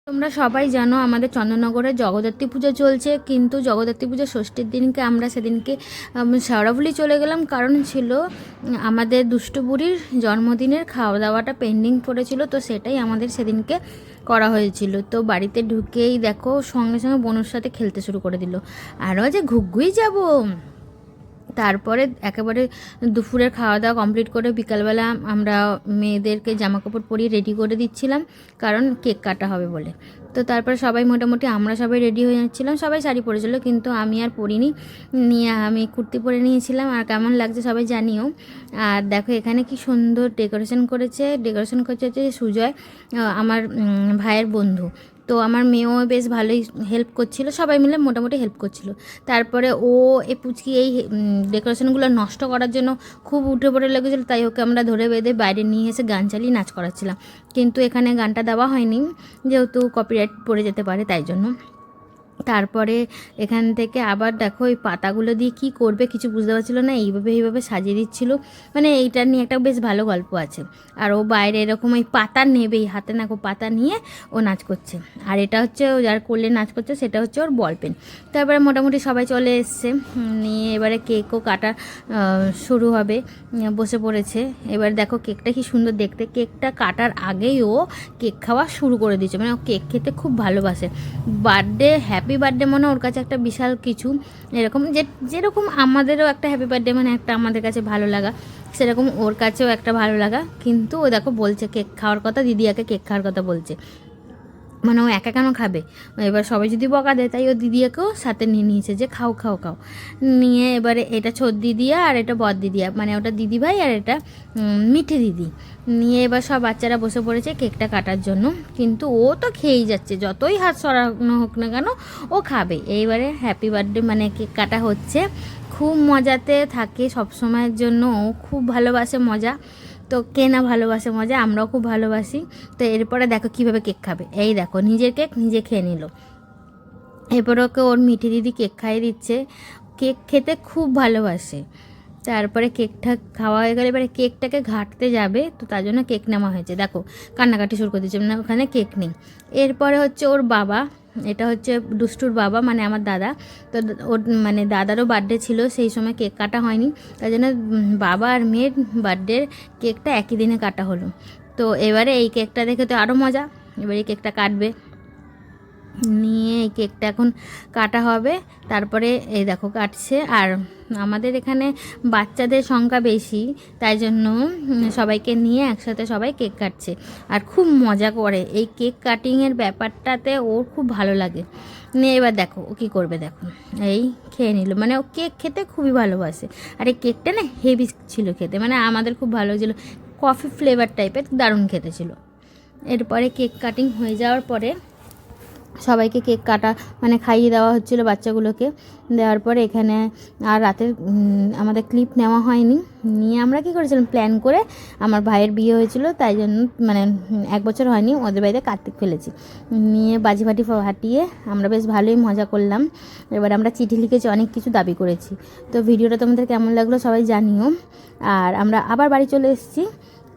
তোমরা সবাই জানো আমাদের চন্দননগরে জগদ্ধাত্রী পুজো চলছে, কিন্তু জগদ্ধাত্রী পুজো ষষ্ঠীর দিনকে আমরা সেদিনকে শেওড়াফুলি চলে গেলাম। কারণ ছিল আমাদের দুষ্টু বুড়ির জন্মদিনের খাওয়া দাওয়াটা পেন্ডিং পড়েছিল, তো সেটাই আমাদের সেদিনকে করা হয়েছিল। তো বাড়িতে ঢুকেই দেখো সঙ্গে সঙ্গে বোনের সাথে খেলতে শুরু করে দিল, আরও যে ঘুগগুই যাব। তারপরে একেবারে দুপুরের খাওয়া দাওয়া কমপ্লিট করে বিকালবেলা আমরা মেয়েদেরকে জামাকাপড় পরিয়ে রেডি করে দিচ্ছিলাম, কারণ কেক কাটা হবে বলে। তো তারপরে সবাই মোটামুটি আমরা সবাই রেডি হয়ে যাচ্ছিলাম। সবাই শাড়ি পরেছিল, কিন্তু আমি আর পরিনি, নিয়ে আমি কুর্তি পরে নিয়েছিলাম। আর কেমন লাগছে সবাই জানিও। আর দেখো এখানে কি সুন্দর ডেকোরেশন করেছে হচ্ছে সুজয়, আমার ভাইয়ের বন্ধু। তো আমার মেয়েও বেশ ভালোই হেল্প করছিল, সবাই মিলে মোটামুটি হেল্প করছিল। তারপরে ও এ পুচকি এই ডেকোরেশনগুলো নষ্ট করার জন্য খুব উঠে পড়ে লেগেছিলো, তাই ওকে আমরা ধরে বেঁধে বাইরে নিয়ে এসে গান চালিয়ে নাচ করাচ্ছিলাম। কিন্তু এখানে গানটা দেওয়া হয়নি, যেহেতু কপিরাইট পড়ে যেতে পারে, তাই জন্য। তারপরে এখান থেকে আবার দেখো এই পাতাগুলো দিয়ে কি করবে কিছু বুঝতে পারছিল না, এইভাবে সাজিয়ে দিচ্ছিল। মানে এইটা নিয়ে একটা বেশ ভালো গল্প আছে। আর ও বাইরে এরকম এই পাতা নেবেই, হাতে নাকো পাতা নিয়ে ও নাচ করছে। আর এটা হচ্ছে ও যার কোলে নাচ করছে, সেটা হচ্ছে ওর বল পেন। তারপরে মোটামুটি সবাই চলে এসছে, নিয়ে এবারে কেকও কাটা শুরু হবে, বসে পড়েছে। এবার দেখো কেকটা কি সুন্দর দেখতে। কেকটা কাটার আগেই ও কেক খাওয়া শুরু করে দিয়েছে। মানে ও কেক খেতে খুব ভালোবাসে। বার্থডে হ্যাপি বার্থডে মানে ওর কাছে একটা বিশাল কিছু, এরকম যেরকম আমাদেরও একটা হ্যাপি বার্থডে মানে একটা আমাদের কাছে ভালো লাগা, সেরকম ওর কাছেও একটা ভালো লাগা। কিন্তু ও দেখো বলছে কেক খাওয়ার কথা, দিদিয়াকে কেক খাওয়ার কথা বলছে। মানে ও একা কেন খাবে, এবার সবাই যদি বকা দেয়, তাই ও দিদিয়াকেও সাথে নিয়ে নিয়েছে যে খাও খাও খাও। নিয়ে এবারে এটা ছোট দিদিয়া আর এটা বদ দিদিয়া, মানে ওটা দিদি ভাই আর এটা মিঠে দিদি। নিয়ে এবার সব বাচ্চারা বসে পড়েছে কেকটা কাটার জন্য, কিন্তু ও তো খেয়েই যাচ্ছে, যতই হাত সরানো হোক না কেন ও খাবে। এইবারে হ্যাপি বার্থডে মানে কেক কাটা হচ্ছে, খুব মজাতে থাকে সব সময়ের জন্য। ও খুব ভালোবাসে মজা, তো কে না ভালোবাসে মজা, আমরাও খুব ভালোবাসি। তো এরপরে দেখো কীভাবে কেক খাবে। এই দেখো নিজের কেক নিজে খেয়ে নিল। এরপর ওকে ওর মিঠি দিদি কেক খাইয়ে দিচ্ছে। কেক খেতে খুব ভালোবাসে। তারপরে কেকটা খাওয়া হয়ে গেলে এবারে কেকটাকে ঘাঁটতে যাবে, তো তার জন্য কেক নেওয়া হয়েছে। দেখো কান্নাকাটি শুরু করে দিচ্ছে, মানে ওখানে কেক নেই। এরপরে হচ্ছে ওর বাবা, এটা হচ্ছে দুষ্টুর বাবা মানে আমার দাদা। তো ওর মানে দাদারও বার্থডে ছিল, সেই সময় কেক কাটা হয়নি, তাই জন্য বাবা আর মেয়ের বার্থডের কেকটা একই দিনে কাটা হলো। তো এবারে এই কেকটা দেখে তো আরও মজা, এবারে এই কেকটা কাটবে। নিয়ে এই কেকটা এখন কাটা হবে। তারপরে এই দেখো কাটছে। আর আমাদের এখানে বাচ্চাদের সংখ্যা বেশি, তাই জন্য সবাইকে নিয়ে একসাথে সবাই কেক কাটছে। আর খুব মজা করে এই কেক কাটিংয়ের ব্যাপারটাতে, ওর খুব ভালো লাগে। নিয়ে এবার দেখো ও কী করবে, দেখো এই খেয়ে নিল। মানে ও কেক খেতে খুবই ভালোবাসে। আর এই কেকটা না হেভি ছিল খেতে, মানে আমাদের খুব ভালো হয়েছিল, কফি ফ্লেভার টাইপের, দারুণ খেতে ছিল। এরপরে কেক কাটিং হয়ে যাওয়ার পরে সবাইকে কেক কাটা মানে খাইয়ে দেওয়া হচ্ছিলো বাচ্চাগুলোকে। দেওয়ার পরে এখানে আর রাতের আমাদের ক্লিপ নেওয়া হয়নি। নিয়ে আমরা কী করেছিলাম প্ল্যান করে, আমার ভাইয়ের বিয়ে হয়েছিল, তাই জন্য মানে 1 বছর হয়নি, ওদের বাড়িতে কার্তিক ফেলেছি। নিয়ে বাজি ফাটি ফাটিয়ে আমরা বেশ ভালোই মজা করলাম। এবার আমরা চিঠি লিখেছি, অনেক কিছু দাবি করেছি। তো ভিডিওটা তোমাদের কেমন লাগলো সবাই জানিও। আর আমরা আবার বাড়ি চলে এসেছি,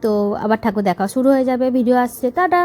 তো আবার ঠাকুর দেখা শুরু হয়ে যাবে, ভিডিও আসছে, টাটা।